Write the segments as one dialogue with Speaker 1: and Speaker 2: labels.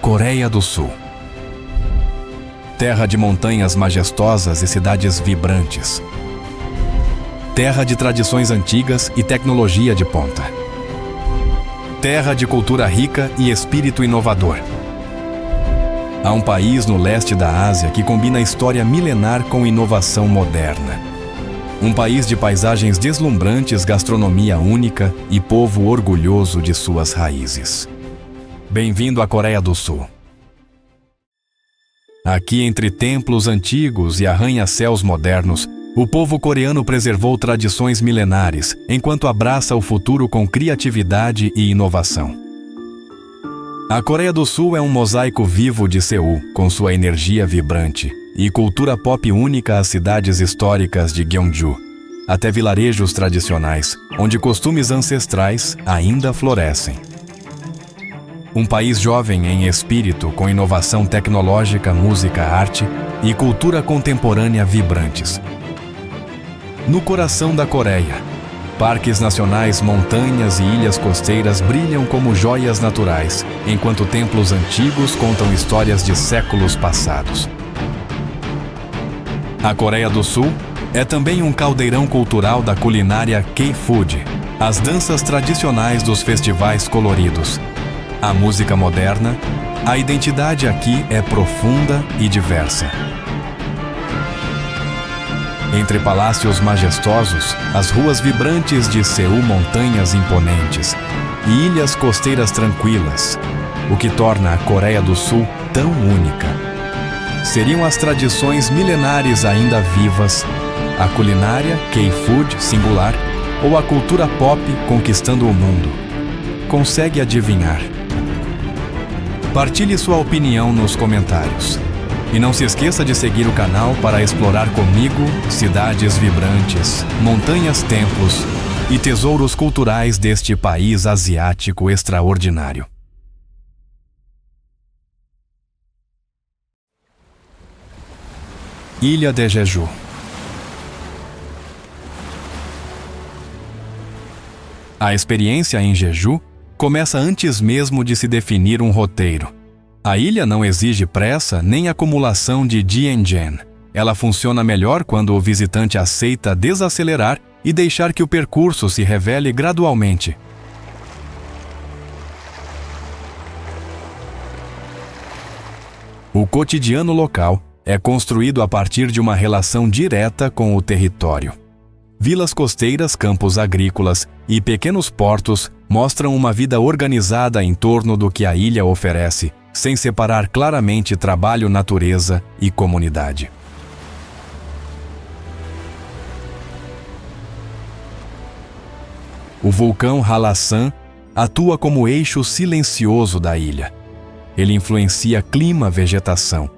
Speaker 1: Coreia do Sul. Terra de montanhas majestosas e cidades vibrantes. Terra de tradições antigas e tecnologia de ponta. Terra de cultura rica e espírito inovador. Há um país no leste da Ásia que combina história milenar com inovação moderna. Um país de paisagens deslumbrantes, gastronomia única e povo orgulhoso de suas raízes. Bem-vindo à Coreia do Sul. Aqui, entre templos antigos e arranha-céus modernos, o povo coreano preservou tradições milenares, enquanto abraça o futuro com criatividade e inovação. A Coreia do Sul é um mosaico vivo de Seul, com sua energia vibrante e cultura pop única às cidades históricas de Gyeongju, até vilarejos tradicionais, onde costumes ancestrais ainda florescem. Um país jovem em espírito, com inovação tecnológica, música, arte e cultura contemporânea vibrantes. No coração da Coreia, parques nacionais, montanhas e ilhas costeiras brilham como joias naturais, enquanto templos antigos contam histórias de séculos passados. A Coreia do Sul é também um caldeirão cultural da culinária K-Food, as danças tradicionais dos festivais coloridos, a música moderna. A identidade aqui é profunda e diversa. Entre palácios majestosos, as ruas vibrantes de Seul, montanhas imponentes e ilhas costeiras tranquilas, o que torna a Coreia do Sul tão única. Seriam as tradições milenares ainda vivas, a culinária K-Food singular ou a cultura pop conquistando o mundo? Consegue adivinhar? Partilhe sua opinião nos comentários. E não se esqueça de seguir o canal para explorar comigo cidades vibrantes, montanhas, templos e tesouros culturais deste país asiático extraordinário. Ilha de Jeju. A experiência em Jeju começa antes mesmo de se definir um roteiro. A ilha não exige pressa nem acumulação de dienjen. Ela funciona melhor quando o visitante aceita desacelerar e deixar que o percurso se revele gradualmente. O cotidiano local é construído a partir de uma relação direta com o território. Vilas costeiras, campos agrícolas e pequenos portos mostram uma vida organizada em torno do que a ilha oferece, sem separar claramente trabalho, natureza e comunidade. O vulcão Hallasan atua como eixo silencioso da ilha. Ele influencia clima, vegetação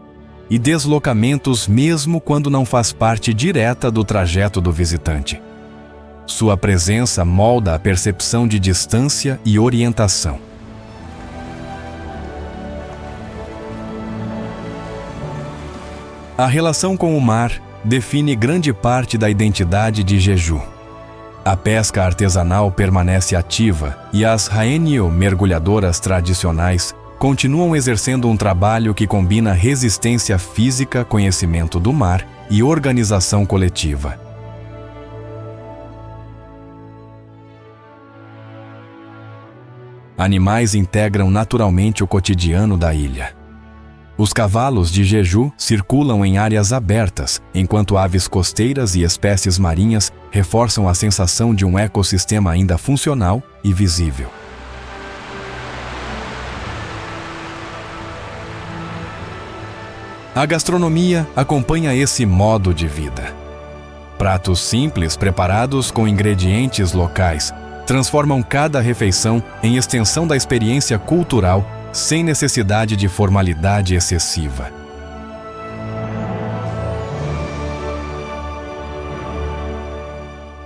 Speaker 1: e deslocamentos mesmo quando não faz parte direta do trajeto do visitante. Sua presença molda a percepção de distância e orientação. A relação com o mar define grande parte da identidade de Jeju. A pesca artesanal permanece ativa e as Haenyeo, mergulhadoras tradicionais, continuam exercendo um trabalho que combina resistência física, conhecimento do mar e organização coletiva. Animais integram naturalmente o cotidiano da ilha. Os cavalos de Jeju circulam em áreas abertas, enquanto aves costeiras e espécies marinhas reforçam a sensação de um ecossistema ainda funcional e visível. A gastronomia acompanha esse modo de vida. Pratos simples preparados com ingredientes locais transformam cada refeição em extensão da experiência cultural sem necessidade de formalidade excessiva.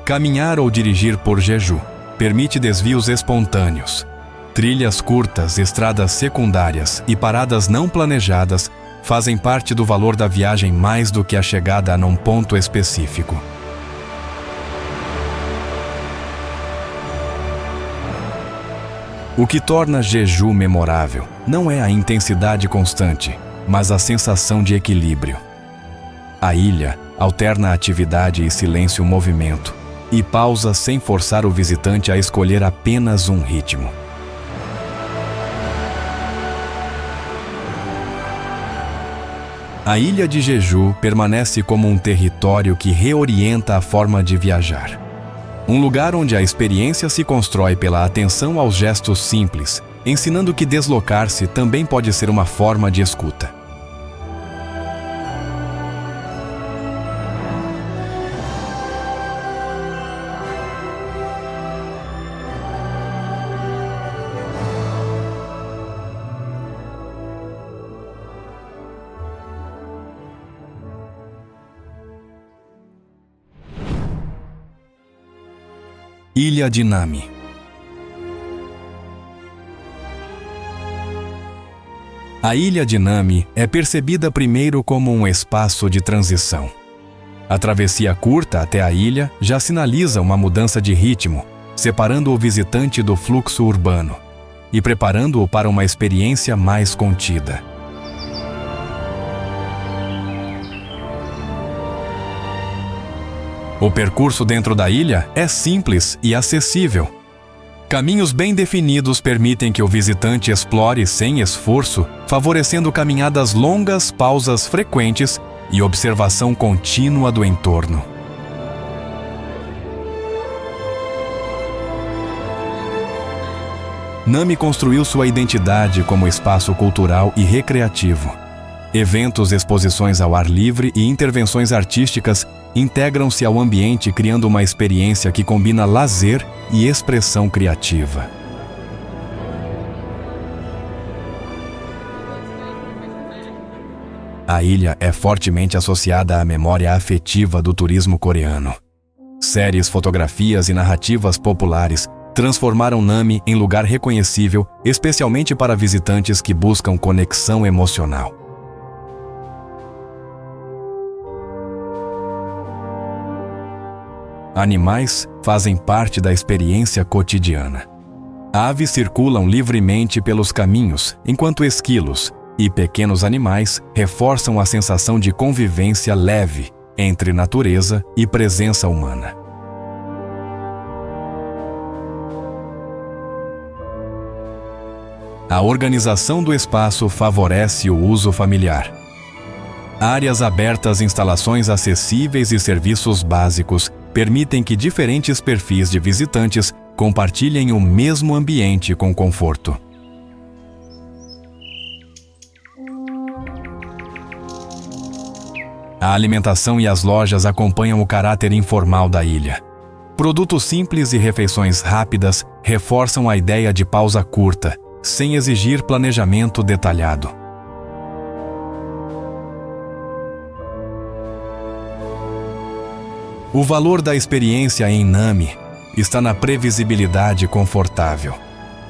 Speaker 1: Caminhar ou dirigir por Jeju permite desvios espontâneos. Trilhas curtas, estradas secundárias e paradas não planejadas fazem parte do valor da viagem mais do que a chegada a um ponto específico. O que torna Jeju memorável não é a intensidade constante, mas a sensação de equilíbrio. A ilha alterna atividade e silêncio-movimento e pausa sem forçar o visitante a escolher apenas um ritmo. A ilha de Jeju permanece como um território que reorienta a forma de viajar. Um lugar onde a experiência se constrói pela atenção aos gestos simples, ensinando que deslocar-se também pode ser uma forma de escuta. Ilha de Nami. A ilha de Nami é percebida primeiro como um espaço de transição. A travessia curta até a ilha já sinaliza uma mudança de ritmo, separando o visitante do fluxo urbano e preparando-o para uma experiência mais contida. O percurso dentro da ilha é simples e acessível. Caminhos bem definidos permitem que o visitante explore sem esforço, favorecendo caminhadas longas, pausas frequentes e observação contínua do entorno. Nami construiu sua identidade como espaço cultural e recreativo. Eventos, exposições ao ar livre e intervenções artísticas integram-se ao ambiente, criando uma experiência que combina lazer e expressão criativa. A ilha é fortemente associada à memória afetiva do turismo coreano. Séries, fotografias e narrativas populares transformaram Nami em lugar reconhecível, especialmente para visitantes que buscam conexão emocional. Animais fazem parte da experiência cotidiana. Aves circulam livremente pelos caminhos, enquanto esquilos e pequenos animais reforçam a sensação de convivência leve entre natureza e presença humana. A organização do espaço favorece o uso familiar. Áreas abertas, instalações acessíveis e serviços básicos permitem que diferentes perfis de visitantes compartilhem o mesmo ambiente com conforto. A alimentação e as lojas acompanham o caráter informal da ilha. Produtos simples e refeições rápidas reforçam a ideia de pausa curta, sem exigir planejamento detalhado. O valor da experiência em Nami está na previsibilidade confortável.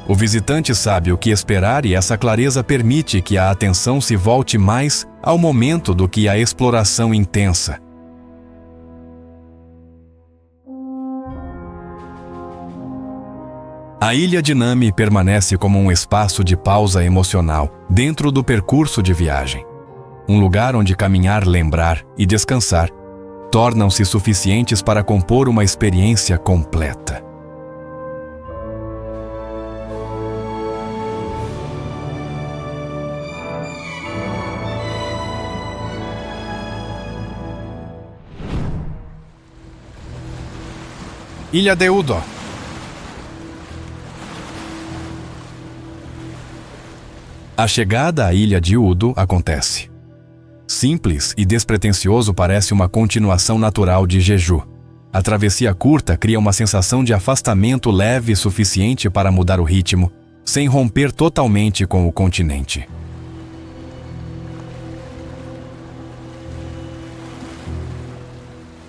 Speaker 1: O visitante sabe o que esperar e essa clareza permite que a atenção se volte mais ao momento do que à exploração intensa. A ilha de Nami permanece como um espaço de pausa emocional dentro do percurso de viagem. Um lugar onde caminhar, lembrar e descansar tornam-se suficientes para compor uma experiência completa. Ilha de Udo. A chegada à ilha de Udo acontece. Simples e despretensioso, parece uma continuação natural de Jeju. A travessia curta cria uma sensação de afastamento leve suficiente para mudar o ritmo, sem romper totalmente com o continente.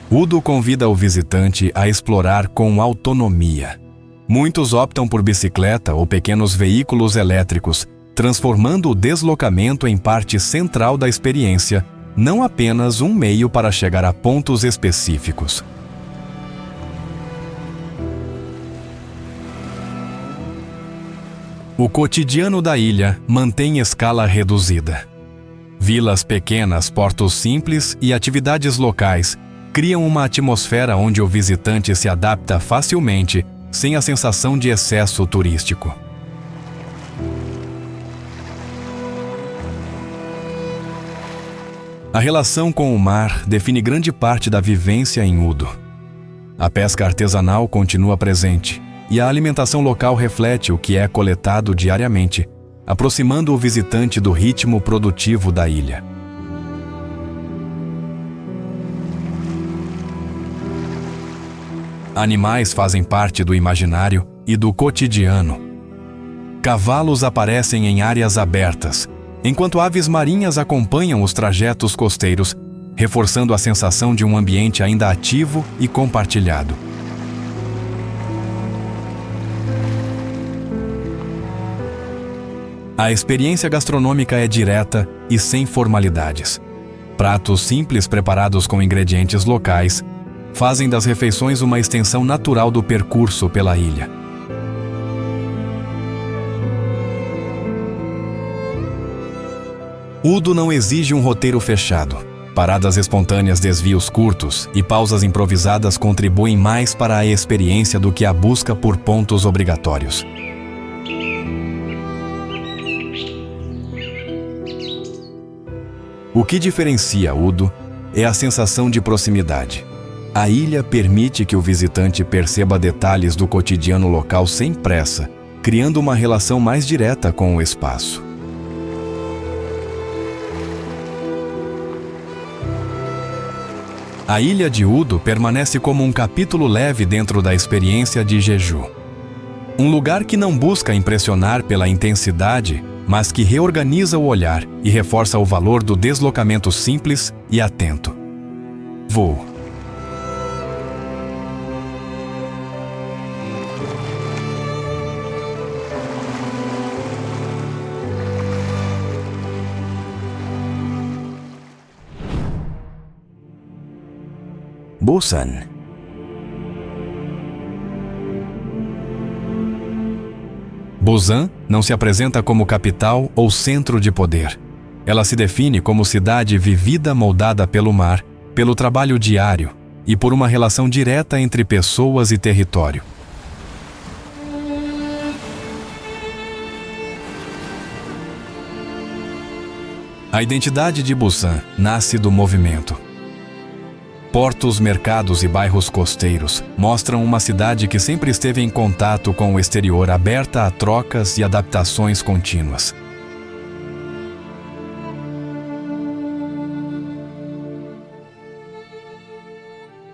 Speaker 1: Udo convida o visitante a explorar com autonomia. Muitos optam por bicicleta ou pequenos veículos elétricos, transformando o deslocamento em parte central da experiência, não apenas um meio para chegar a pontos específicos. O cotidiano da ilha mantém escala reduzida. Vilas pequenas, portos simples e atividades locais criam uma atmosfera onde o visitante se adapta facilmente, sem a sensação de excesso turístico. A relação com o mar define grande parte da vivência em Udo. A pesca artesanal continua presente e a alimentação local reflete o que é coletado diariamente, aproximando o visitante do ritmo produtivo da ilha. Animais fazem parte do imaginário e do cotidiano. Cavalos aparecem em áreas abertas, enquanto aves marinhas acompanham os trajetos costeiros, reforçando a sensação de um ambiente ainda ativo e compartilhado. A experiência gastronômica é direta e sem formalidades. Pratos simples preparados com ingredientes locais fazem das refeições uma extensão natural do percurso pela ilha. Udo não exige um roteiro fechado. Paradas espontâneas, desvios curtos e pausas improvisadas contribuem mais para a experiência do que a busca por pontos obrigatórios. O que diferencia Udo é a sensação de proximidade. A ilha permite que o visitante perceba detalhes do cotidiano local sem pressa, criando uma relação mais direta com o espaço. A ilha de Udo permanece como um capítulo leve dentro da experiência de Jeju. Um lugar que não busca impressionar pela intensidade, mas que reorganiza o olhar e reforça o valor do deslocamento simples e atento. Voo. Busan. Busan não se apresenta como capital ou centro de poder. Ela se define como cidade vivida moldada pelo mar, pelo trabalho diário e por uma relação direta entre pessoas e território. A identidade de Busan nasce do movimento. Portos, mercados e bairros costeiros mostram uma cidade que sempre esteve em contato com o exterior, aberta a trocas e adaptações contínuas.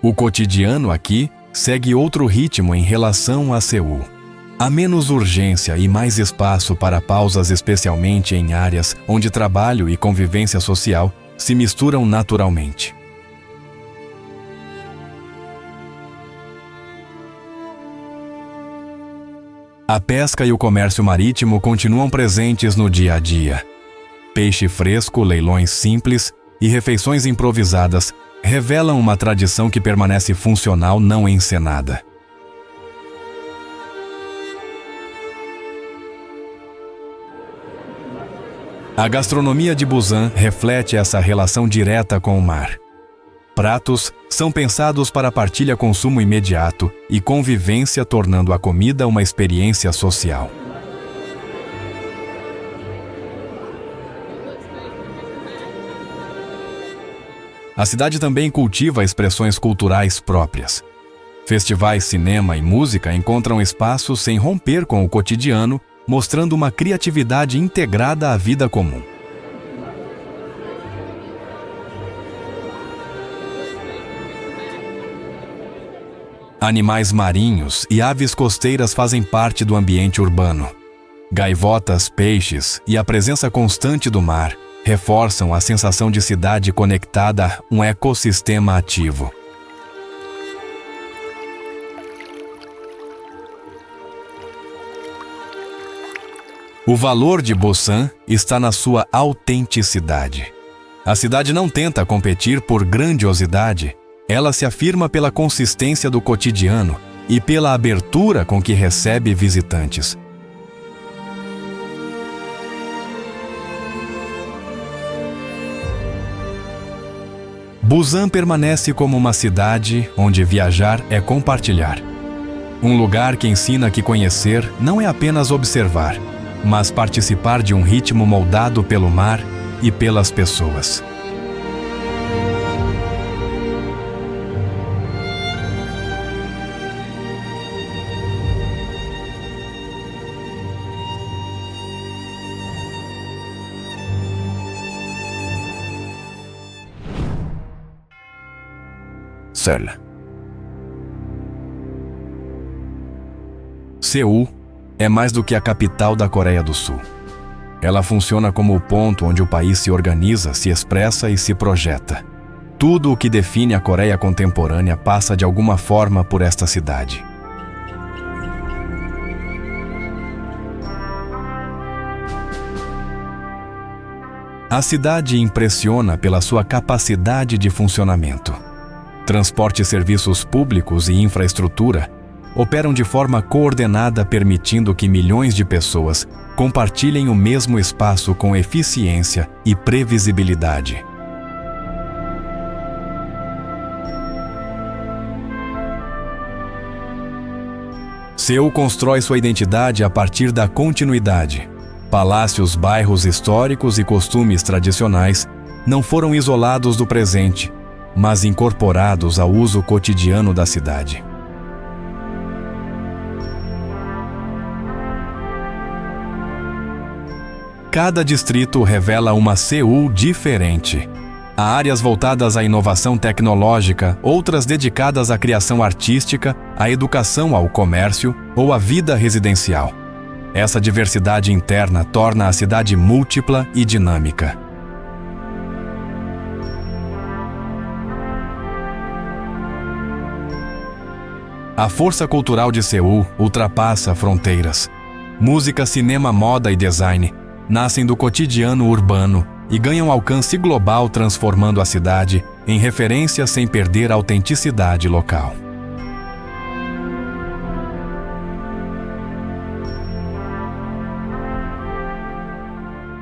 Speaker 1: O cotidiano aqui segue outro ritmo em relação a Seul. Há menos urgência e mais espaço para pausas, especialmente em áreas onde trabalho e convivência social se misturam naturalmente. A pesca e o comércio marítimo continuam presentes no dia a dia. Peixe fresco, leilões simples e refeições improvisadas revelam uma tradição que permanece funcional, não encenada. A gastronomia de Busan reflete essa relação direta com o mar. Pratos são pensados para partilha, consumo imediato e convivência, tornando a comida uma experiência social. A cidade também cultiva expressões culturais próprias. Festivais, cinema e música encontram espaço sem romper com o cotidiano, mostrando uma criatividade integrada à vida comum. Animais marinhos e aves costeiras fazem parte do ambiente urbano. Gaivotas, peixes e a presença constante do mar reforçam a sensação de cidade conectada a um ecossistema ativo. O valor de Busan está na sua autenticidade. A cidade não tenta competir por grandiosidade, ela se afirma pela consistência do cotidiano e pela abertura com que recebe visitantes. Busan permanece como uma cidade onde viajar é compartilhar. Um lugar que ensina que conhecer não é apenas observar, mas participar de um ritmo moldado pelo mar e pelas pessoas. Seul. Seul é mais do que a capital da Coreia do Sul. Ela funciona como o ponto onde o país se organiza, se expressa e se projeta. Tudo o que define a Coreia contemporânea passa de alguma forma por esta cidade. A cidade impressiona pela sua capacidade de funcionamento. Transporte, serviços públicos e infraestrutura operam de forma coordenada, permitindo que milhões de pessoas compartilhem o mesmo espaço com eficiência e previsibilidade. Seul constrói sua identidade a partir da continuidade. Palácios, bairros históricos e costumes tradicionais não foram isolados do presente, mas incorporados ao uso cotidiano da cidade. Cada distrito revela uma Seul diferente. Há áreas voltadas à inovação tecnológica, outras dedicadas à criação artística, à educação, ao comércio ou à vida residencial. Essa diversidade interna torna a cidade múltipla e dinâmica. A força cultural de Seul ultrapassa fronteiras. Música, cinema, moda e design nascem do cotidiano urbano e ganham alcance global, transformando a cidade em referência sem perder a autenticidade local.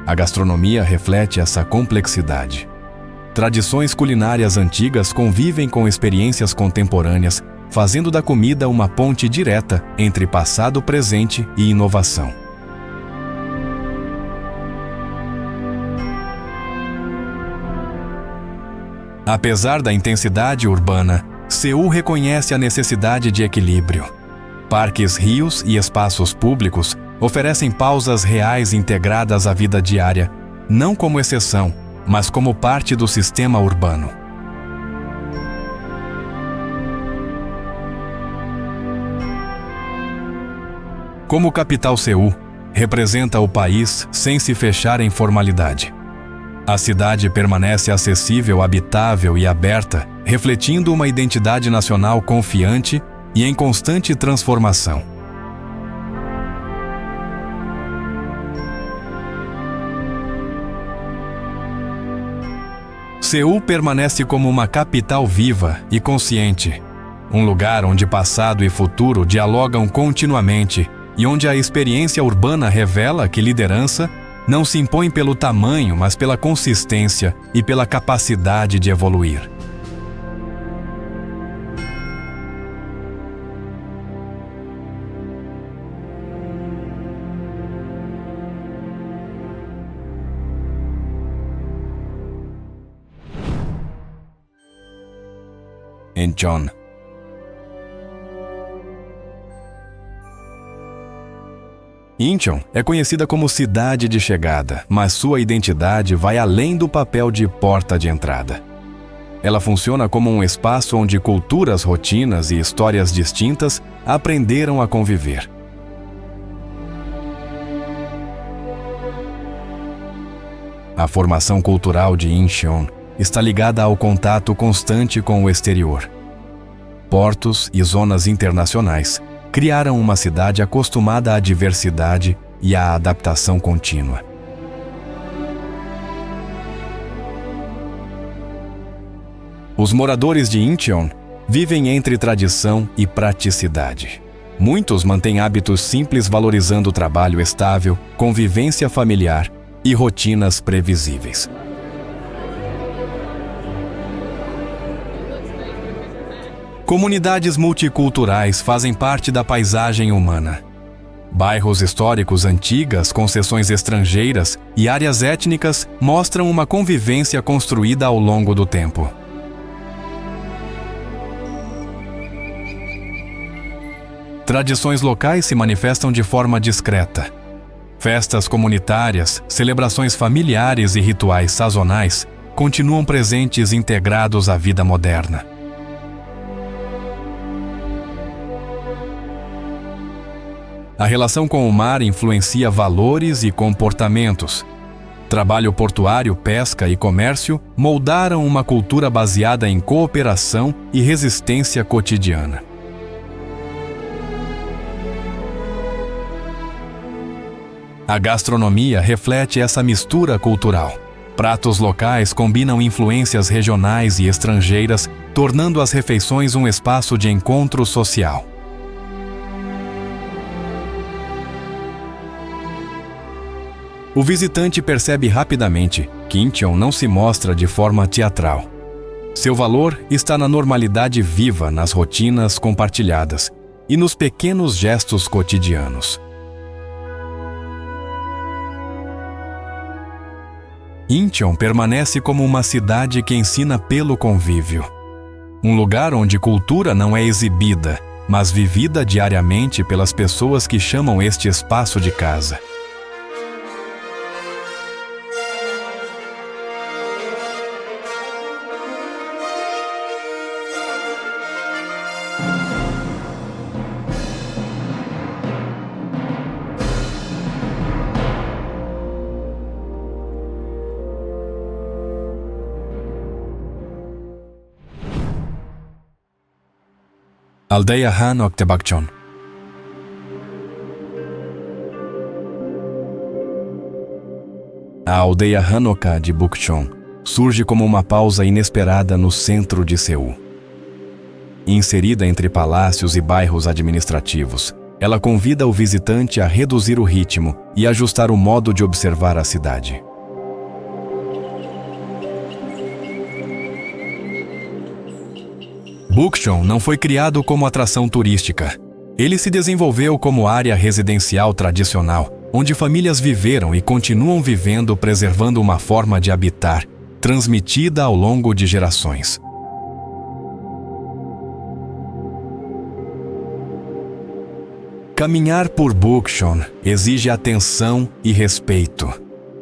Speaker 1: A gastronomia reflete essa complexidade. Tradições culinárias antigas convivem com experiências contemporâneas, fazendo da comida uma ponte direta entre passado, presente e inovação. Apesar da intensidade urbana, Seul reconhece a necessidade de equilíbrio. Parques, rios e espaços públicos oferecem pausas reais integradas à vida diária, não como exceção, mas como parte do sistema urbano. Como capital, Seul representa o país sem se fechar em formalidade. A cidade permanece acessível, habitável e aberta, refletindo uma identidade nacional confiante e em constante transformação. Seul permanece como uma capital viva e consciente, um lugar onde passado e futuro dialogam continuamente e onde a experiência urbana revela que liderança não se impõe pelo tamanho, mas pela consistência e pela capacidade de evoluir. Incheon. Incheon é conhecida como cidade de chegada, mas sua identidade vai além do papel de porta de entrada. Ela funciona como um espaço onde culturas, rotinas e histórias distintas aprenderam a conviver. A formação cultural de Incheon está ligada ao contato constante com o exterior. Portos e zonas internacionais criaram uma cidade acostumada à diversidade e à adaptação contínua. Os moradores de Incheon vivem entre tradição e praticidade. Muitos mantêm hábitos simples, valorizando o trabalho estável, convivência familiar e rotinas previsíveis. Comunidades multiculturais fazem parte da paisagem humana. Bairros históricos antigas, concessões estrangeiras e áreas étnicas mostram uma convivência construída ao longo do tempo. Tradições locais se manifestam de forma discreta. Festas comunitárias, celebrações familiares e rituais sazonais continuam presentes integrados à vida moderna. A relação com o mar influencia valores e comportamentos. Trabalho portuário, pesca e comércio moldaram uma cultura baseada em cooperação e resistência cotidiana. A gastronomia reflete essa mistura cultural. Pratos locais combinam influências regionais e estrangeiras, tornando as refeições um espaço de encontro social. O visitante percebe rapidamente que Incheon não se mostra de forma teatral. Seu valor está na normalidade viva, nas rotinas compartilhadas e nos pequenos gestos cotidianos. Incheon permanece como uma cidade que ensina pelo convívio. Um lugar onde cultura não é exibida, mas vivida diariamente pelas pessoas que chamam este espaço de casa. Aldeia Hanok de Bukchon. A aldeia Hanoka de Bukchon surge como uma pausa inesperada no centro de Seul. Inserida entre palácios e bairros administrativos, ela convida o visitante a reduzir o ritmo e ajustar o modo de observar a cidade. Bukchon não foi criado como atração turística. Ele se desenvolveu como área residencial tradicional, onde famílias viveram e continuam vivendo, preservando uma forma de habitar, transmitida ao longo de gerações. Caminhar por Bukchon exige atenção e respeito.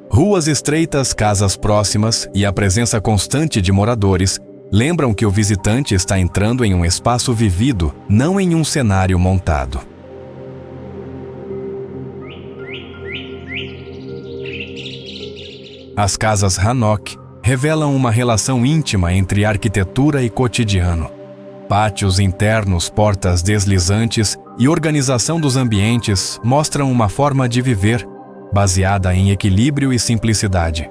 Speaker 1: Ruas estreitas, casas próximas e a presença constante de moradores lembram que o visitante está entrando em um espaço vivido, não em um cenário montado. As casas Hanok revelam uma relação íntima entre arquitetura e cotidiano. Pátios internos, portas deslizantes e organização dos ambientes mostram uma forma de viver, baseada em equilíbrio e simplicidade.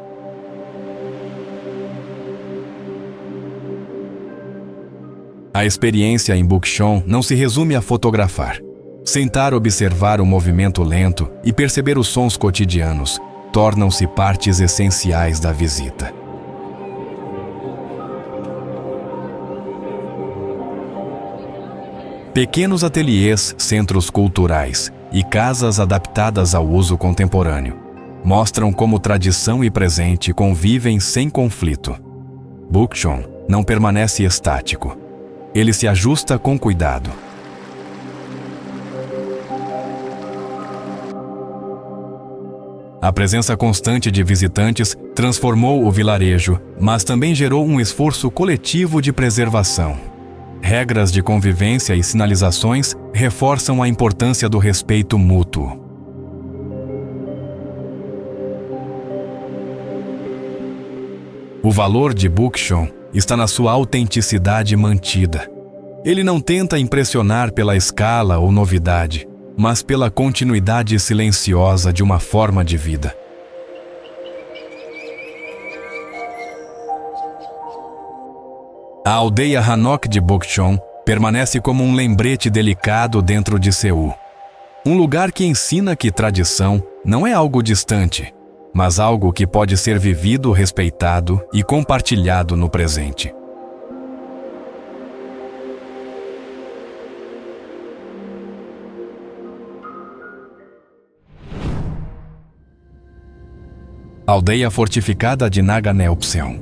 Speaker 1: A experiência em Bukchon não se resume a fotografar. Sentar, observar o movimento lento e perceber os sons cotidianos tornam-se partes essenciais da visita. Pequenos ateliês, centros culturais e casas adaptadas ao uso contemporâneo mostram como tradição e presente convivem sem conflito. Bukchon não permanece estático. Ele se ajusta com cuidado. A presença constante de visitantes transformou o vilarejo, mas também gerou um esforço coletivo de preservação. Regras de convivência e sinalizações reforçam a importância do respeito mútuo. O valor de Bukchon está na sua autenticidade mantida. Ele não tenta impressionar pela escala ou novidade, mas pela continuidade silenciosa de uma forma de vida. A aldeia Hanok de Bukchon permanece como um lembrete delicado dentro de Seul. Um lugar que ensina que tradição não é algo distante, mas algo que pode ser vivido, respeitado e compartilhado no presente. Aldeia fortificada de Naga-Neupseong.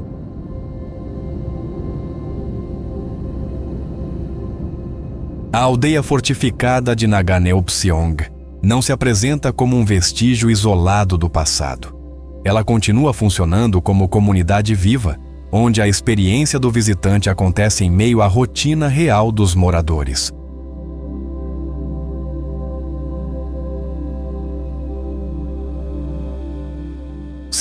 Speaker 1: A aldeia fortificada de Naga-Neupseong não se apresenta como um vestígio isolado do passado. Ela continua funcionando como comunidade viva, onde a experiência do visitante acontece em meio à rotina real dos moradores.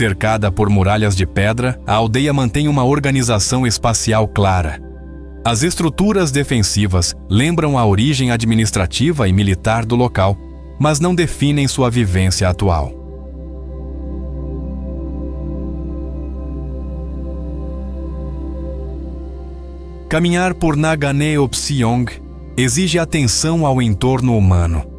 Speaker 1: Cercada por muralhas de pedra, a aldeia mantém uma organização espacial clara. As estruturas defensivas lembram a origem administrativa e militar do local, mas não definem sua vivência atual. Caminhar por Naga-Neupseong exige atenção ao entorno humano.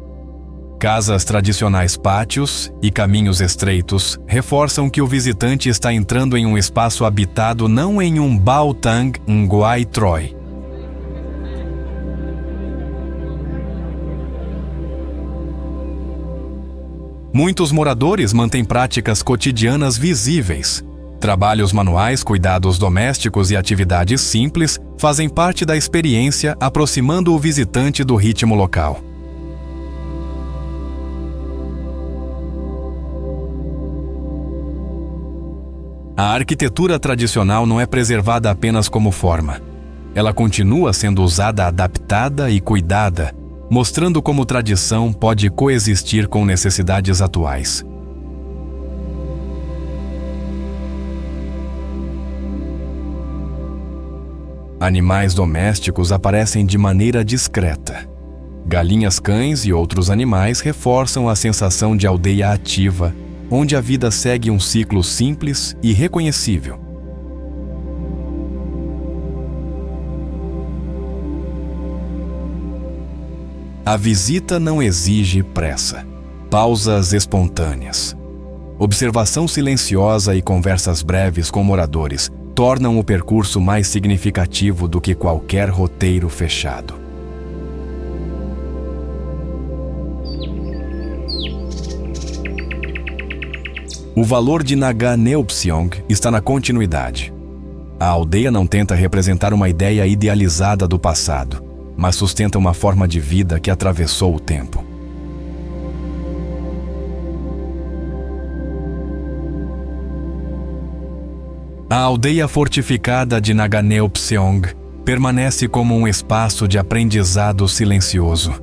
Speaker 1: Casas tradicionais, pátios e caminhos estreitos reforçam que o visitante está entrando em um espaço habitado, não em um Baotang Nguai Troi. Muitos moradores mantêm práticas cotidianas visíveis. Trabalhos manuais, cuidados domésticos e atividades simples fazem parte da experiência, aproximando o visitante do ritmo local. A arquitetura tradicional não é preservada apenas como forma. Ela continua sendo usada adaptada e cuidada, mostrando como tradição pode coexistir com necessidades atuais. Animais domésticos aparecem de maneira discreta. Galinhas, cães e outros animais reforçam a sensação de aldeia ativa, onde a vida segue um ciclo simples e reconhecível. A visita não exige pressa, pausas espontâneas. Observação silenciosa e conversas breves com moradores tornam o percurso mais significativo do que qualquer roteiro fechado. O valor de Naga-Neupseong está na continuidade. A aldeia não tenta representar uma ideia idealizada do passado, mas sustenta uma forma de vida que atravessou o tempo. A aldeia fortificada de Naga-Neupseong permanece como um espaço de aprendizado silencioso.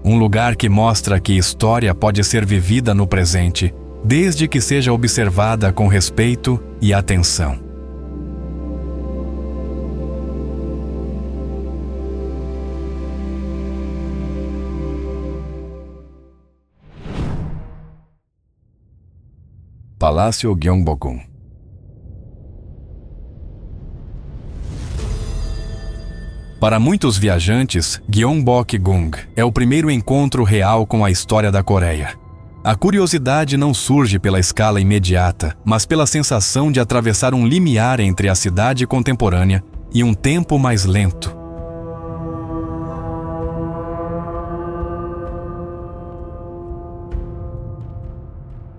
Speaker 1: Um lugar que mostra que história pode ser vivida no presente, desde que seja observada com respeito e atenção. Palácio Gyeongbokgung. Para muitos viajantes, Gyeongbokgung é o primeiro encontro real com a história da Coreia. A curiosidade não surge pela escala imediata, mas pela sensação de atravessar um limiar entre a cidade contemporânea e um tempo mais lento.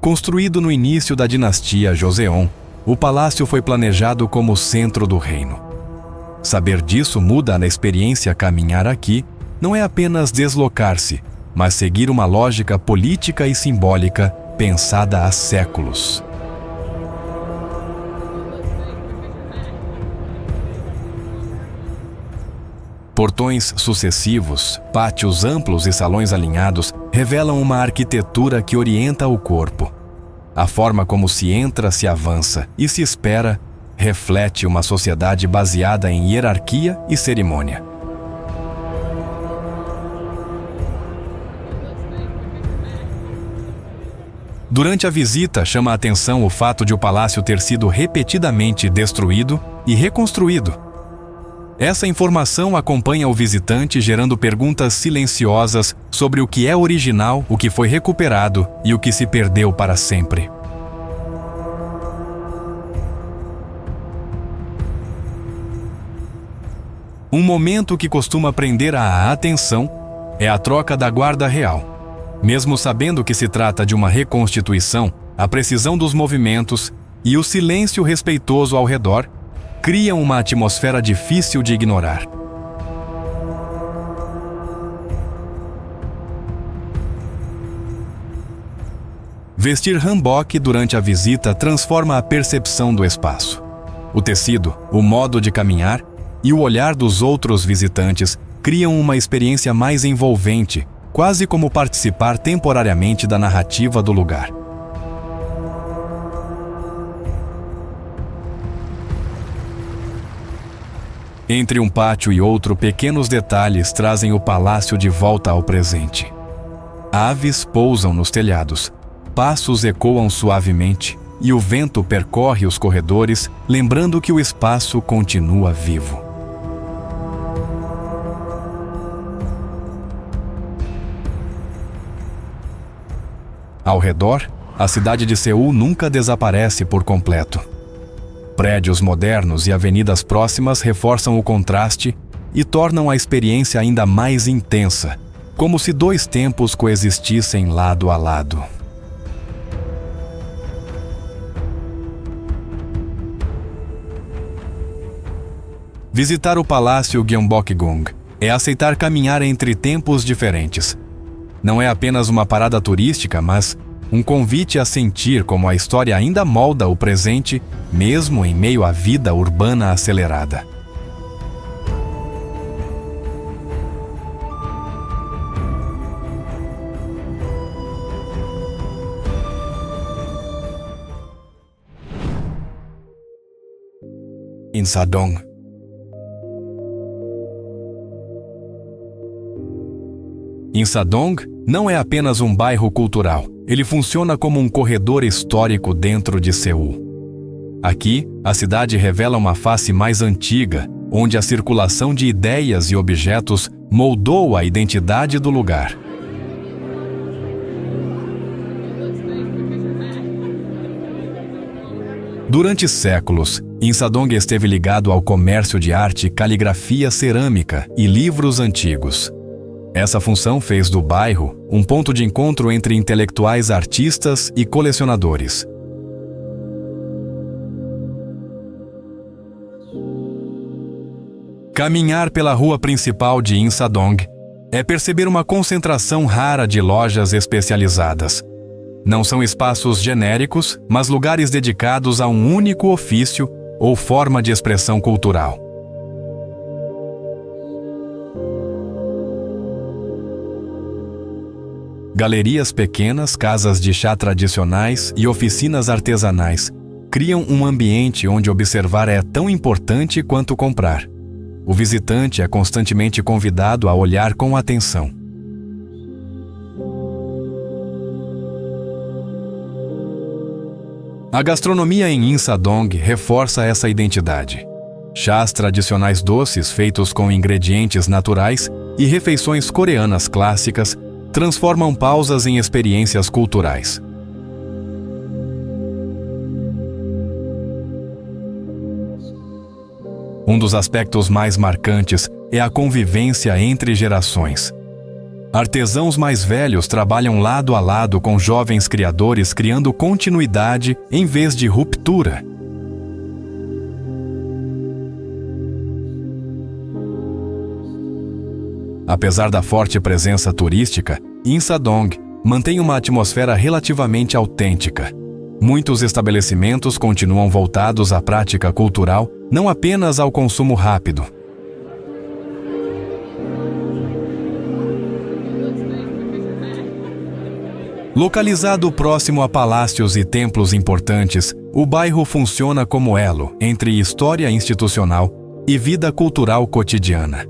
Speaker 1: Construído no início da dinastia Joseon, o palácio foi planejado como o centro do reino. Saber disso muda na experiência. Caminhar aqui não é apenas deslocar-se, mas seguir uma lógica política e simbólica pensada há séculos. Portões sucessivos, pátios amplos e salões alinhados revelam uma arquitetura que orienta o corpo. A forma como se entra, se avança e se espera reflete uma sociedade baseada em hierarquia e cerimônia. Durante a visita, chama a atenção o fato de o palácio ter sido repetidamente destruído e reconstruído. Essa informação acompanha o visitante, gerando perguntas silenciosas sobre o que é original, o que foi recuperado e o que se perdeu para sempre. Um momento que costuma prender a atenção é a troca da guarda real. Mesmo sabendo que se trata de uma reconstituição, a precisão dos movimentos e o silêncio respeitoso ao redor criam uma atmosfera difícil de ignorar. Vestir hanbok durante a visita transforma a percepção do espaço. O tecido, o modo de caminhar e o olhar dos outros visitantes criam uma experiência mais envolvente, quase como participar temporariamente da narrativa do lugar. Entre um pátio e outro, pequenos detalhes trazem o palácio de volta ao presente. Aves pousam nos telhados, passos ecoam suavemente e o vento percorre os corredores, lembrando que o espaço continua vivo. Ao redor, a cidade de Seul nunca desaparece por completo. Prédios modernos e avenidas próximas reforçam o contraste e tornam a experiência ainda mais intensa, como se dois tempos coexistissem lado a lado. Visitar o Palácio Gyeongbokgung é aceitar caminhar entre tempos diferentes. Não é apenas uma parada turística, mas um convite a sentir como a história ainda molda o presente, mesmo em meio à vida urbana acelerada. Insadong. Insadong não é apenas um bairro cultural, ele funciona como um corredor histórico dentro de Seul. Aqui, a cidade revela uma face mais antiga, onde a circulação de ideias e objetos moldou a identidade do lugar. Durante séculos, Insadong esteve ligado ao comércio de arte, caligrafia cerâmica e livros antigos. Essa função fez do bairro um ponto de encontro entre intelectuais, artistas e colecionadores. Caminhar pela rua principal de Insadong é perceber uma concentração rara de lojas especializadas. Não são espaços genéricos, mas lugares dedicados a um único ofício ou forma de expressão cultural. Galerias pequenas, casas de chá tradicionais e oficinas artesanais criam um ambiente onde observar é tão importante quanto comprar. O visitante é constantemente convidado a olhar com atenção. A gastronomia em Insadong reforça essa identidade. Chás tradicionais doces feitos com ingredientes naturais e refeições coreanas clássicas transformam pausas em experiências culturais. Um dos aspectos mais marcantes é a convivência entre gerações. Artesãos mais velhos trabalham lado a lado com jovens criadores, criando continuidade em vez de ruptura. Apesar da forte presença turística, Insadong mantém uma atmosfera relativamente autêntica. Muitos estabelecimentos continuam voltados à prática cultural, não apenas ao consumo rápido. Localizado próximo a palácios e templos importantes, o bairro funciona como elo entre história institucional e vida cultural cotidiana.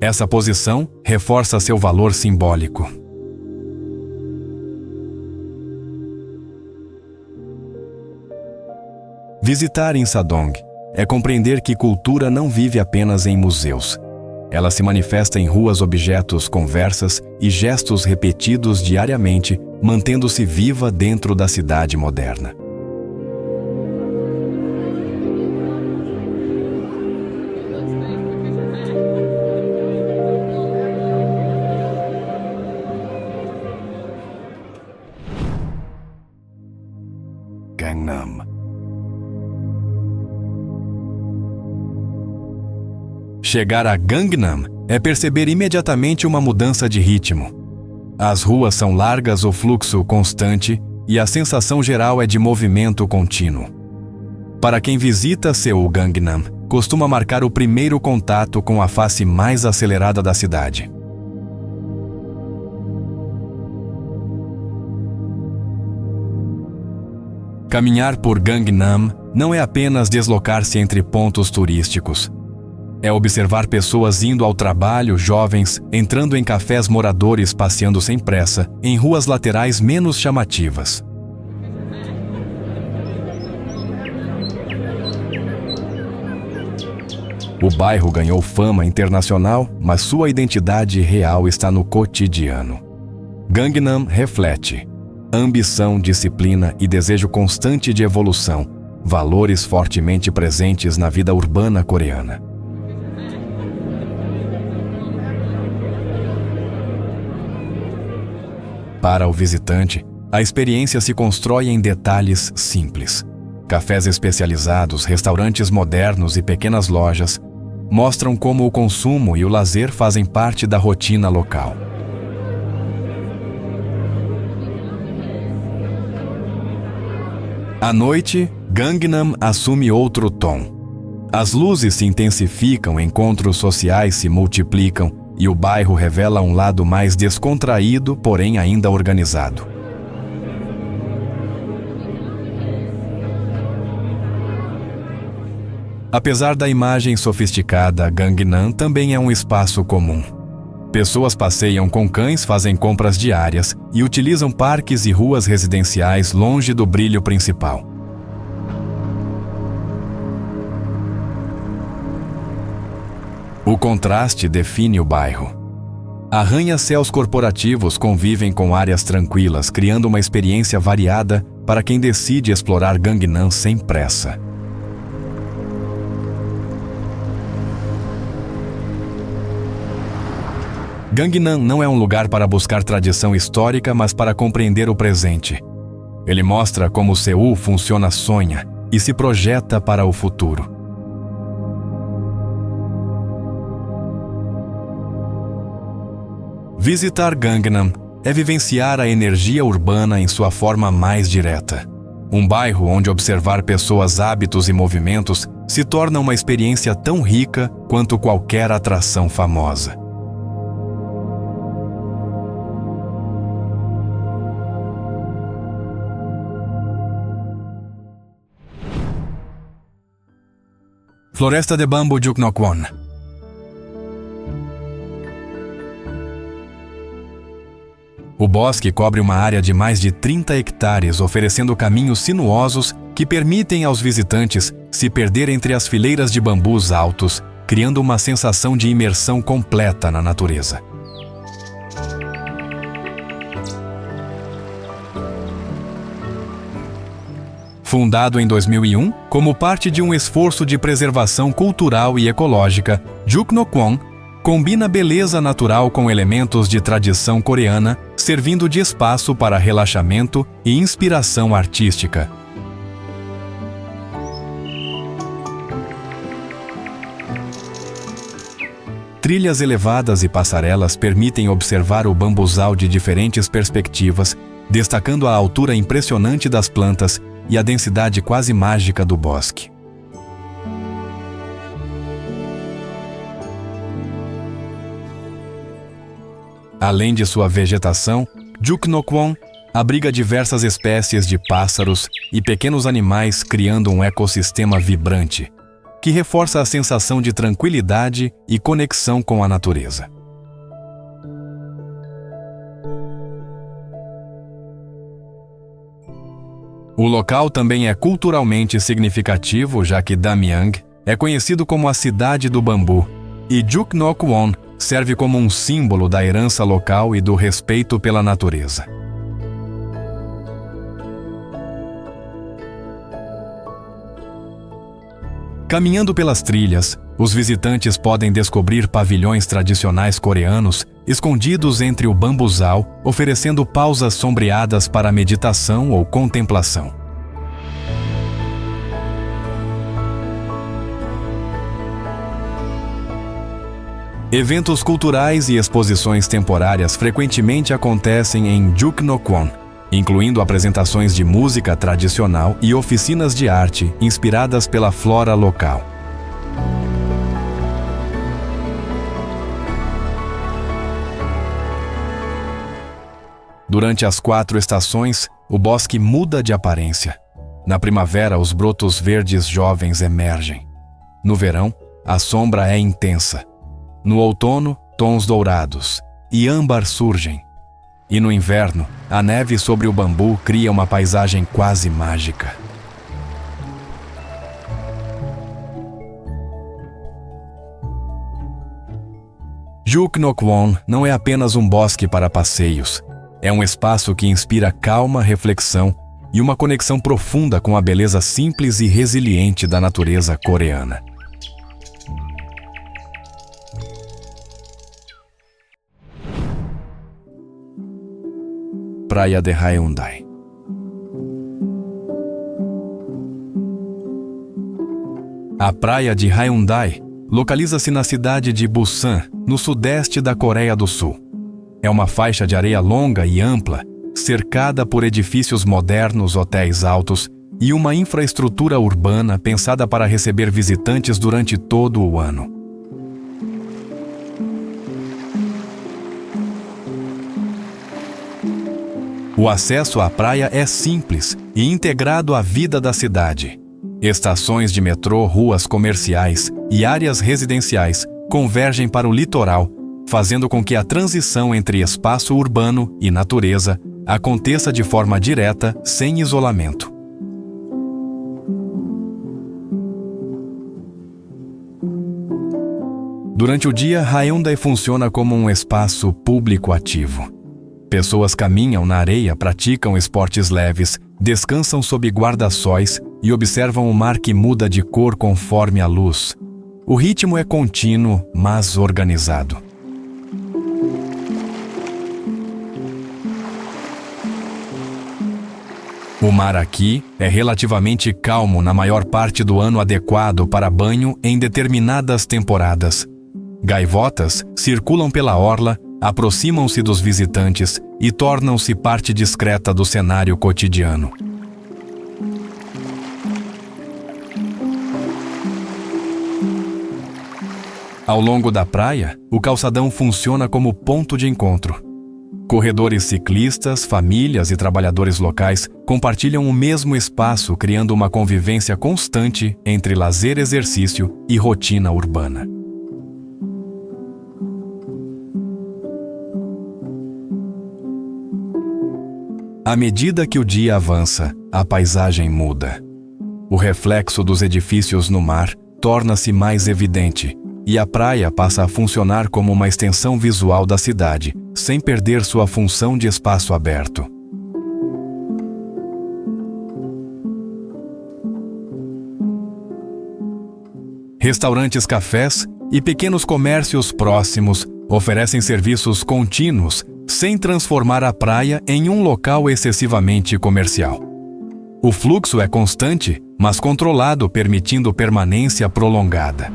Speaker 1: Essa posição reforça seu valor simbólico. Visitar Insadong é compreender que cultura não vive apenas em museus. Ela se manifesta em ruas, objetos, conversas e gestos repetidos diariamente, mantendo-se viva dentro da cidade moderna. Gangnam. Chegar a Gangnam é perceber imediatamente uma mudança de ritmo. As ruas são largas, o fluxo constante e a sensação geral é de movimento contínuo. Para quem visita Seul Gangnam, costuma marcar o primeiro contato com a face mais acelerada da cidade. Caminhar por Gangnam não é apenas deslocar-se entre pontos turísticos. É observar pessoas indo ao trabalho, jovens, entrando em cafés, moradores passeando sem pressa, em ruas laterais menos chamativas. O bairro ganhou fama internacional, mas sua identidade real está no cotidiano. Gangnam reflete ambição, disciplina e desejo constante de evolução, valores fortemente presentes na vida urbana coreana. Para o visitante, a experiência se constrói em detalhes simples. Cafés especializados, restaurantes modernos e pequenas lojas mostram como o consumo e o lazer fazem parte da rotina local. À noite, Gangnam assume outro tom. As luzes se intensificam, encontros sociais se multiplicam e o bairro revela um lado mais descontraído, porém ainda organizado. Apesar da imagem sofisticada, Gangnam também é um espaço comum. Pessoas passeiam com cães, fazem compras diárias e utilizam parques e ruas residenciais longe do brilho principal. O contraste define o bairro. Arranha-céus corporativos convivem com áreas tranquilas, criando uma experiência variada para quem decide explorar Gangnam sem pressa. Gangnam não é um lugar para buscar tradição histórica, mas para compreender o presente. Ele mostra como Seul funciona, sonha e se projeta para o futuro. Visitar Gangnam é vivenciar a energia urbana em sua forma mais direta. Um bairro onde observar pessoas, hábitos e movimentos se torna uma experiência tão rica quanto qualquer atração famosa. Floresta de Bambu Juknokwon. O bosque cobre uma área de mais de 30 hectares, oferecendo caminhos sinuosos que permitem aos visitantes se perder entre as fileiras de bambus altos, criando uma sensação de imersão completa na natureza. Fundado em 2001, como parte de um esforço de preservação cultural e ecológica, Juknokwon combina beleza natural com elementos de tradição coreana, servindo de espaço para relaxamento e inspiração artística. Trilhas elevadas e passarelas permitem observar o bambuzal de diferentes perspectivas, destacando a altura impressionante das plantas e a densidade quase mágica do bosque. Além de sua vegetação, Juknokwon abriga diversas espécies de pássaros e pequenos animais, criando um ecossistema vibrante, que reforça a sensação de tranquilidade e conexão com a natureza. O local também é culturalmente significativo, já que Damyang é conhecido como a cidade do bambu, e Juknokwon serve como um símbolo da herança local e do respeito pela natureza. Caminhando pelas trilhas, os visitantes podem descobrir pavilhões tradicionais coreanos escondidos entre o bambuzal, oferecendo pausas sombreadas para meditação ou contemplação. Eventos culturais e exposições temporárias frequentemente acontecem em Juknokwon, incluindo apresentações de música tradicional e oficinas de arte inspiradas pela flora local. Durante as 4 estações, o bosque muda de aparência. Na primavera, os brotos verdes jovens emergem. No verão, a sombra é intensa. No outono, tons dourados e âmbar surgem. E no inverno, a neve sobre o bambu cria uma paisagem quase mágica. Juknokwon não é apenas um bosque para passeios. É um espaço que inspira calma, reflexão e uma conexão profunda com a beleza simples e resiliente da natureza coreana. Praia de Haeundae. A Praia de Haeundae localiza-se na cidade de Busan, no sudeste da Coreia do Sul. É uma faixa de areia longa e ampla, cercada por edifícios modernos, hotéis altos e uma infraestrutura urbana pensada para receber visitantes durante todo o ano. O acesso à praia é simples e integrado à vida da cidade. Estações de metrô, ruas comerciais e áreas residenciais convergem para o litoral, fazendo com que a transição entre espaço urbano e natureza aconteça de forma direta, sem isolamento. Durante o dia, Haeundae funciona como um espaço público ativo. Pessoas caminham na areia, praticam esportes leves, descansam sob guarda-sóis e observam o mar que muda de cor conforme a luz. O ritmo é contínuo, mas organizado. O mar aqui é relativamente calmo na maior parte do ano, adequado para banho em determinadas temporadas. Gaivotas circulam pela orla, aproximam-se dos visitantes e tornam-se parte discreta do cenário cotidiano. Ao longo da praia, o calçadão funciona como ponto de encontro. Corredores ciclistas, famílias e trabalhadores locais compartilham o mesmo espaço, criando uma convivência constante entre lazer, exercício e rotina urbana. À medida que o dia avança, a paisagem muda. O reflexo dos edifícios no mar torna-se mais evidente e a praia passa a funcionar como uma extensão visual da cidade, sem perder sua função de espaço aberto. Restaurantes, cafés e pequenos comércios próximos oferecem serviços contínuos, sem transformar a praia em um local excessivamente comercial. O fluxo é constante, mas controlado, permitindo permanência prolongada.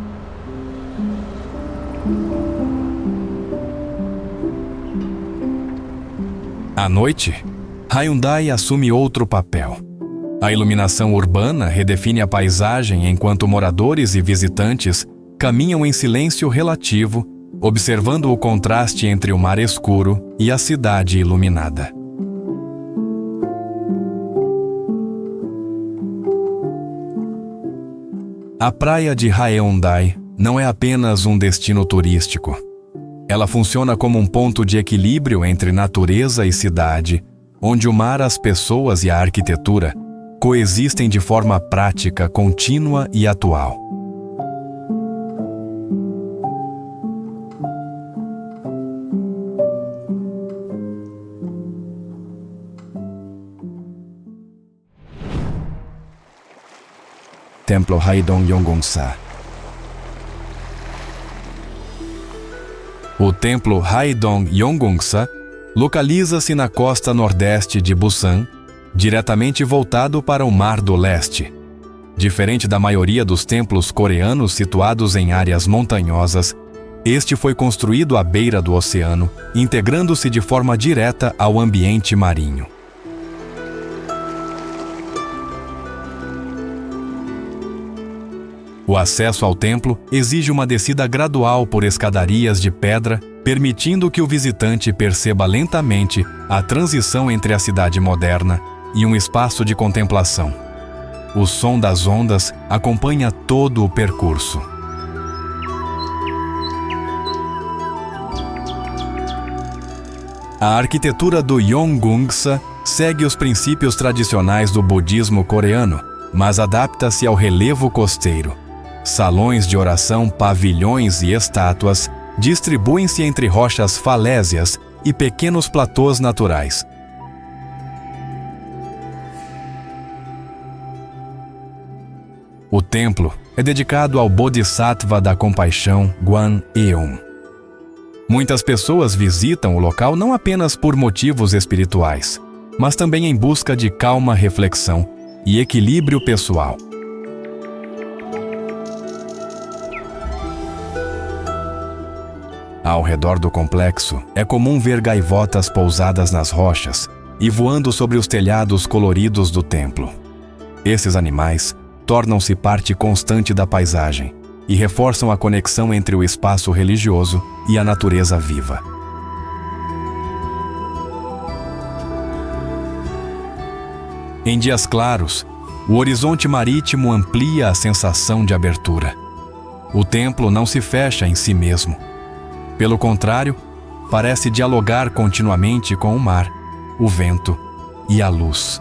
Speaker 1: À noite, Haeundae assume outro papel. A iluminação urbana redefine a paisagem enquanto moradores e visitantes caminham em silêncio relativo, observando o contraste entre o mar escuro e a cidade iluminada. A praia de Haeundae não é apenas um destino turístico. Ela funciona como um ponto de equilíbrio entre natureza e cidade, onde o mar, as pessoas e a arquitetura coexistem de forma prática, contínua e atual. Templo Haedong Yonggongsa. O Templo Haedong Yonggongsa localiza-se na costa nordeste de Busan, diretamente voltado para o Mar do Leste. Diferente da maioria dos templos coreanos situados em áreas montanhosas, Este foi construído à beira do oceano, integrando-se de forma direta ao ambiente marinho. O acesso ao templo exige uma descida gradual por escadarias de pedra, permitindo que o visitante perceba lentamente a transição entre a cidade moderna e um espaço de contemplação. O som das ondas acompanha todo o percurso. A arquitetura do Yeonggwangsa segue os princípios tradicionais do budismo coreano, mas adapta-se ao relevo costeiro. Salões de oração, pavilhões e estátuas distribuem-se entre rochas falésias e pequenos platôs naturais. O templo é dedicado ao Bodhisattva da Compaixão, Gwan-eum. Muitas pessoas visitam o local não apenas por motivos espirituais, mas também em busca de calma reflexão e equilíbrio pessoal. Ao redor do complexo, é comum ver gaivotas pousadas nas rochas e voando sobre os telhados coloridos do templo. Esses animais tornam-se parte constante da paisagem e reforçam a conexão entre o espaço religioso e a natureza viva. Em dias claros, o horizonte marítimo amplia a sensação de abertura. O templo não se fecha em si mesmo. Pelo contrário, parece dialogar continuamente com o mar, o vento e a luz.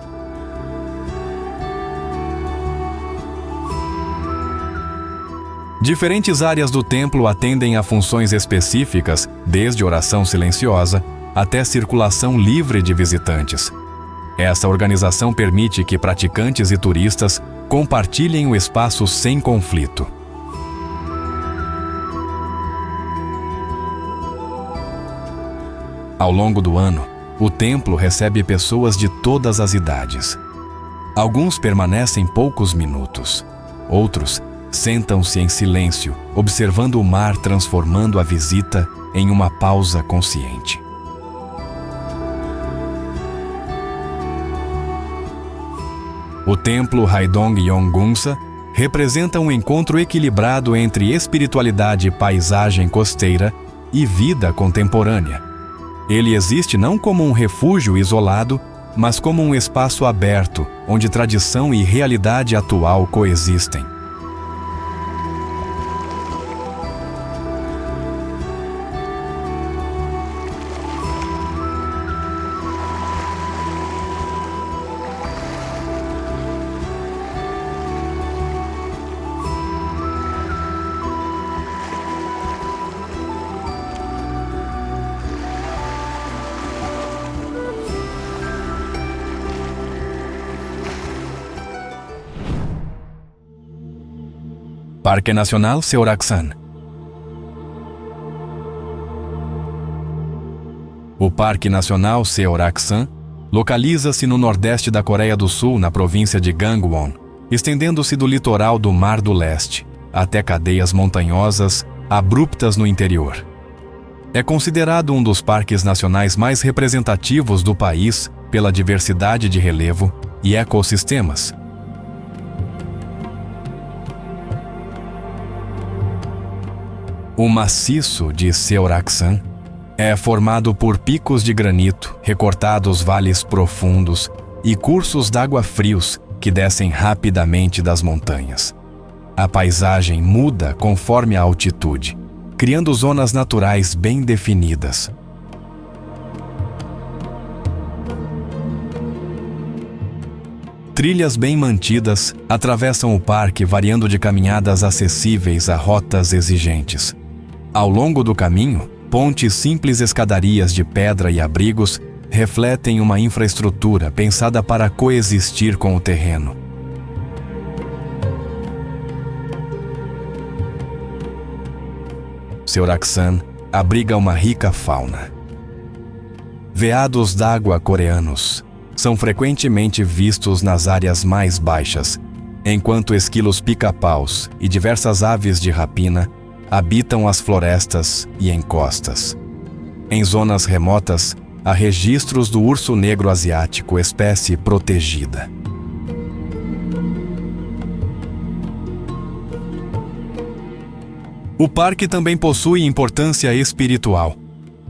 Speaker 1: Diferentes áreas do templo atendem a funções específicas, desde oração silenciosa até circulação livre de visitantes. Essa organização permite que praticantes e turistas compartilhem o espaço sem conflito. Ao longo do ano, o templo recebe pessoas de todas as idades. Alguns permanecem poucos minutos, outros sentam-se em silêncio, observando o mar, transformando a visita em uma pausa consciente. O templo Haedong Yeonggwangsa representa um encontro equilibrado entre espiritualidade e paisagem costeira e vida contemporânea. Ele existe não como um refúgio isolado, mas como um espaço aberto, onde tradição e realidade atual coexistem. Parque Nacional Seoraksan. O Parque Nacional Seoraksan localiza-se no nordeste da Coreia do Sul, na província de Gangwon, estendendo-se do litoral do Mar do Leste até cadeias montanhosas abruptas no interior. É considerado um dos parques nacionais mais representativos do país pela diversidade de relevo e ecossistemas. O maciço de Seoraksan é formado por picos de granito, recortados vales profundos e cursos d'água frios que descem rapidamente das montanhas. A paisagem muda conforme a altitude, criando zonas naturais bem definidas. Trilhas bem mantidas atravessam o parque, variando de caminhadas acessíveis a rotas exigentes. Ao longo do caminho, pontes, simples escadarias de pedra e abrigos refletem uma infraestrutura pensada para coexistir com o terreno. Seoraksan abriga uma rica fauna. Veados d'água coreanos são frequentemente vistos nas áreas mais baixas, enquanto esquilos pica-paus e diversas aves de rapina habitam as florestas e encostas. Em zonas remotas, há registros do urso negro asiático, espécie protegida. O parque também possui importância espiritual.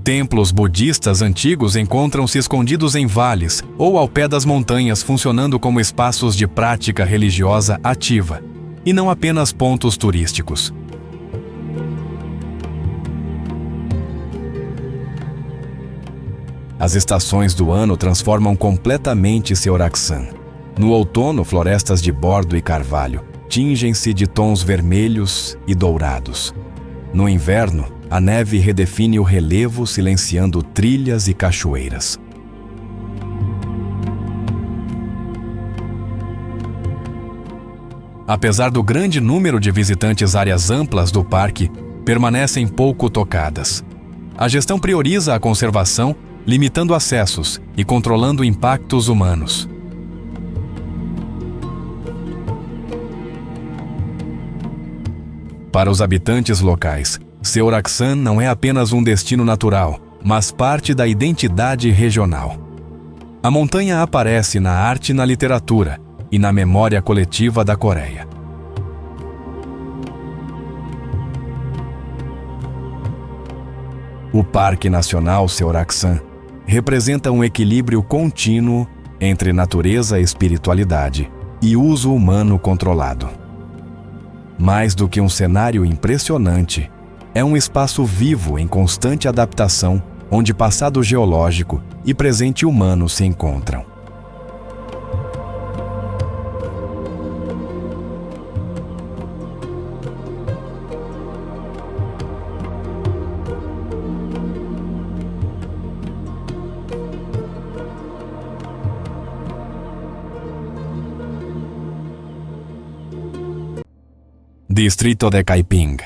Speaker 1: Templos budistas antigos encontram-se escondidos em vales ou ao pé das montanhas, funcionando como espaços de prática religiosa ativa, e não apenas pontos turísticos. As estações do ano transformam completamente Seoraksan. No outono, florestas de bordo e carvalho tingem-se de tons vermelhos e dourados. No inverno, a neve redefine o relevo, silenciando trilhas e cachoeiras. Apesar do grande número de visitantes, áreas amplas do parque permanecem pouco tocadas. A gestão prioriza a conservação, limitando acessos e controlando impactos humanos. Para os habitantes locais, Seoraksan não é apenas um destino natural, mas parte da identidade regional. A montanha aparece na arte e na literatura e na memória coletiva da Coreia. O Parque Nacional Seoraksan representa um equilíbrio contínuo entre natureza e espiritualidade e uso humano controlado. Mais do que um cenário impressionante, é um espaço vivo em constante adaptação, onde passado geológico e presente humano se encontram. Distrito de Kaiping.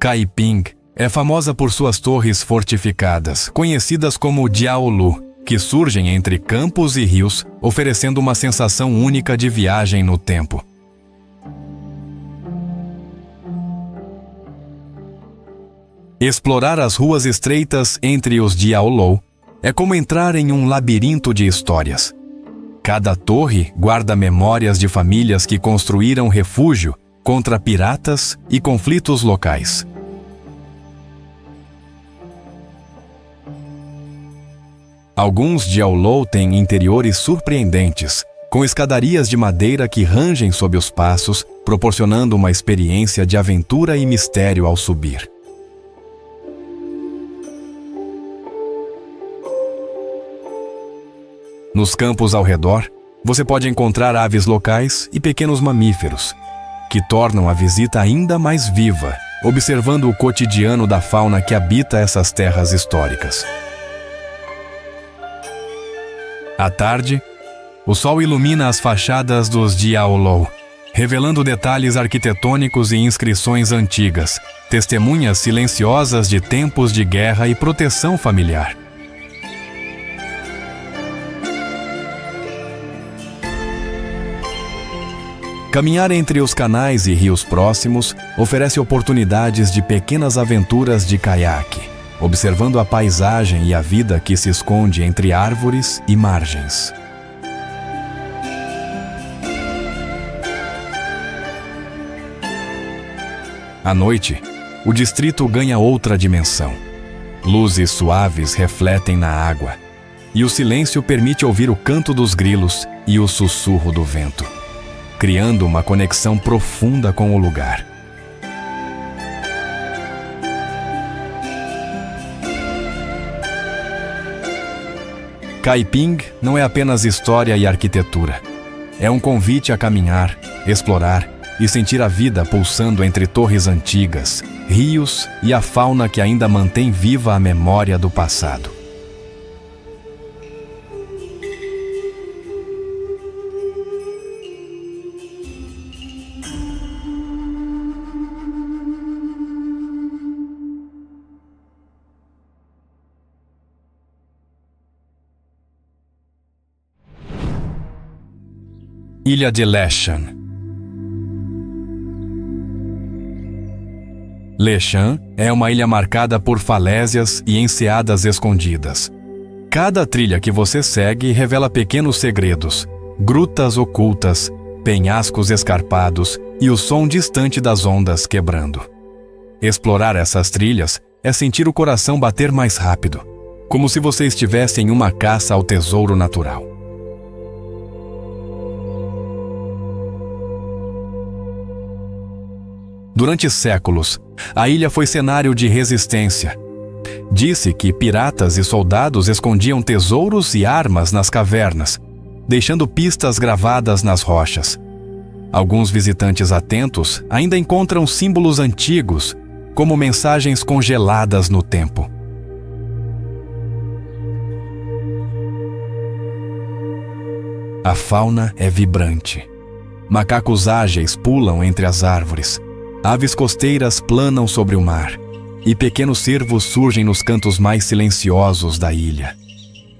Speaker 1: Kaiping é famosa por suas torres fortificadas, conhecidas como Diaolu, que surgem entre campos e rios, oferecendo uma sensação única de viagem no tempo. Explorar as ruas estreitas entre os Diaolu é como entrar em um labirinto de histórias. Cada torre guarda memórias de famílias que construíram refúgio contra piratas e conflitos locais. Alguns Diaolu têm interiores surpreendentes, com escadarias de madeira que rangem sob os passos, proporcionando uma experiência de aventura e mistério ao subir. Nos campos ao redor, você pode encontrar aves locais e pequenos mamíferos, que tornam a visita ainda mais viva, observando o cotidiano da fauna que habita essas terras históricas. À tarde, o sol ilumina as fachadas dos Diaolu, revelando detalhes arquitetônicos e inscrições antigas, testemunhas silenciosas de tempos de guerra e proteção familiar. Caminhar entre os canais e rios próximos oferece oportunidades de pequenas aventuras de caiaque, observando a paisagem e a vida que se esconde entre árvores e margens. À noite, o distrito ganha outra dimensão. Luzes suaves refletem na água, e o silêncio permite ouvir o canto dos grilos e o sussurro do vento, criando uma conexão profunda com o lugar. Kaiping não é apenas história e arquitetura. É um convite a caminhar, explorar e sentir a vida pulsando entre torres antigas, rios e a fauna que ainda mantém viva a memória do passado. Ilha de Leshan. Leshan é uma ilha marcada por falésias e enseadas escondidas. Cada trilha que você segue revela pequenos segredos, grutas ocultas, penhascos escarpados e o som distante das ondas quebrando. Explorar essas trilhas é sentir o coração bater mais rápido, como se você estivesse em uma caça ao tesouro natural. Durante séculos, a ilha foi cenário de resistência. Disse que piratas e soldados escondiam tesouros e armas nas cavernas, deixando pistas gravadas nas rochas. Alguns visitantes atentos ainda encontram símbolos antigos, como mensagens congeladas no tempo. A fauna é vibrante. Macacos ágeis pulam entre as árvores. Aves costeiras planam sobre o mar, e pequenos cervos surgem nos cantos mais silenciosos da ilha.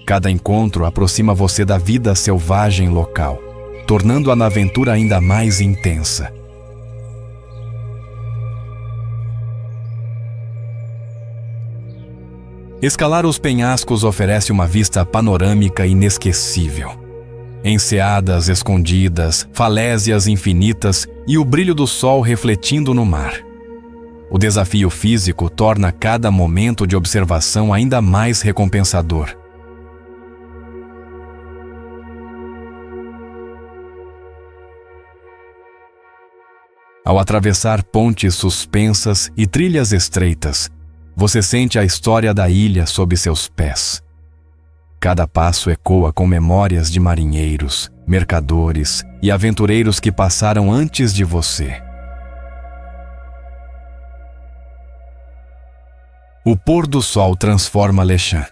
Speaker 1: Cada encontro aproxima você da vida selvagem local, tornando a aventura ainda mais intensa. Escalar os penhascos oferece uma vista panorâmica inesquecível. Enseadas escondidas, falésias infinitas e o brilho do sol refletindo no mar. O desafio físico torna cada momento de observação ainda mais recompensador. Ao atravessar pontes suspensas e trilhas estreitas, você sente a história da ilha sob seus pés. Cada passo ecoa com memórias de marinheiros, mercadores e aventureiros que passaram antes de você. O pôr do sol transforma Leshan.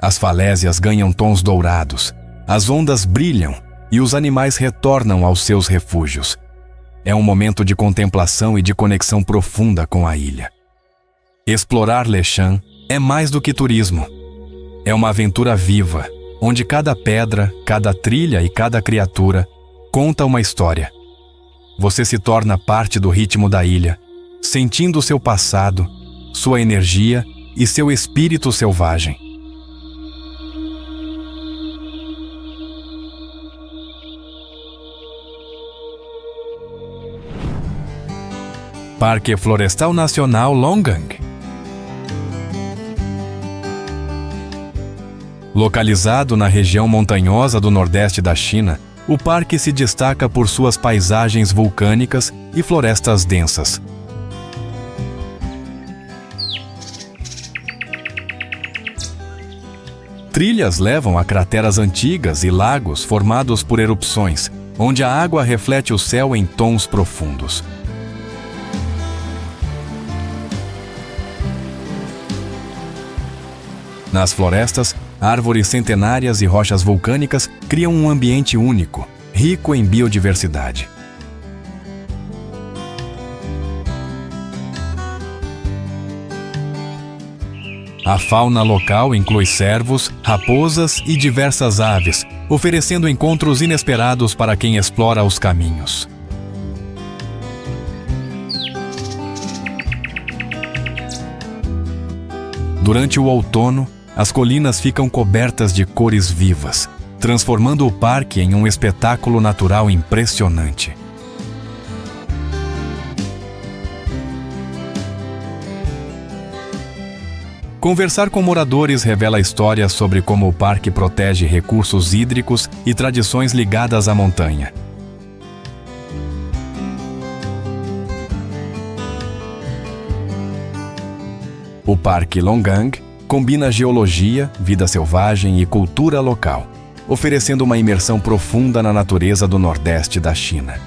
Speaker 1: As falésias ganham tons dourados, as ondas brilham e os animais retornam aos seus refúgios. É um momento de contemplação e de conexão profunda com a ilha. Explorar Leshan é mais do que turismo. É uma aventura viva, onde cada pedra, cada trilha e cada criatura conta uma história. Você se torna parte do ritmo da ilha, sentindo seu passado, sua energia e seu espírito selvagem. Parque Florestal Nacional Longang. Localizado na região montanhosa do nordeste da China, o parque se destaca por suas paisagens vulcânicas e florestas densas. Trilhas levam a crateras antigas e lagos formados por erupções, onde a água reflete o céu em tons profundos. Nas florestas, árvores centenárias e rochas vulcânicas criam um ambiente único, rico em biodiversidade. A fauna local inclui cervos, raposas e diversas aves, oferecendo encontros inesperados para quem explora os caminhos. Durante o outono, as colinas ficam cobertas de cores vivas, transformando o parque em um espetáculo natural impressionante. Conversar com moradores revela histórias sobre como o parque protege recursos hídricos e tradições ligadas à montanha. O Parque Longang combina geologia, vida selvagem e cultura local, oferecendo uma imersão profunda na natureza do Nordeste da China.